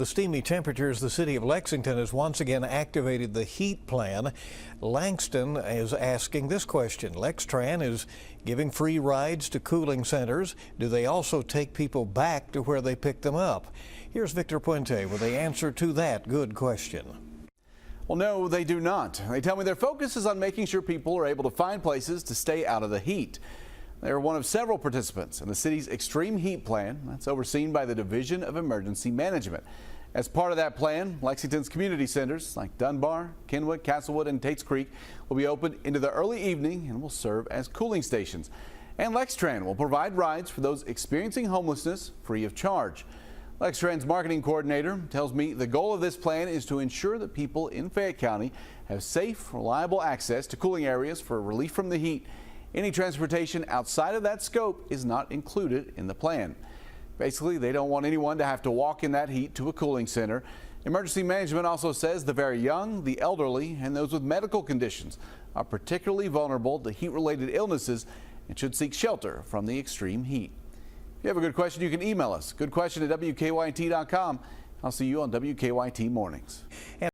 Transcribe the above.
The steamy temperatures, the city of Lexington has once again activated the heat plan. Langston is asking this question. Lextran is giving free rides to cooling centers. Do they also take people back to where they picked them up? Here's Victor Puente with the answer to that good question. Well, no, they do not. They tell me their focus is on making sure people are able to find places to stay out of the heat. They're one of several participants in the city's extreme heat plan that's overseen by the Division of Emergency Management. As part of that plan, Lexington's community centers like Dunbar, Kenwood, Castlewood, and Tates Creek will be open into the early evening and will serve as cooling stations. And Lextran will provide rides for those experiencing homelessness free of charge. Lextran's marketing coordinator tells me the goal of this plan is to ensure that people in Fayette County have safe, reliable access to cooling areas for relief from the heat. Any transportation outside of that scope is not included in the plan. Basically, they don't want anyone to have to walk in that heat to a cooling center. Emergency management also says the very young, the elderly, and those with medical conditions are particularly vulnerable to heat-related illnesses and should seek shelter from the extreme heat. If you have a good question, you can email us. Goodquestion@WKYT.com. I'll see you on WKYT Mornings.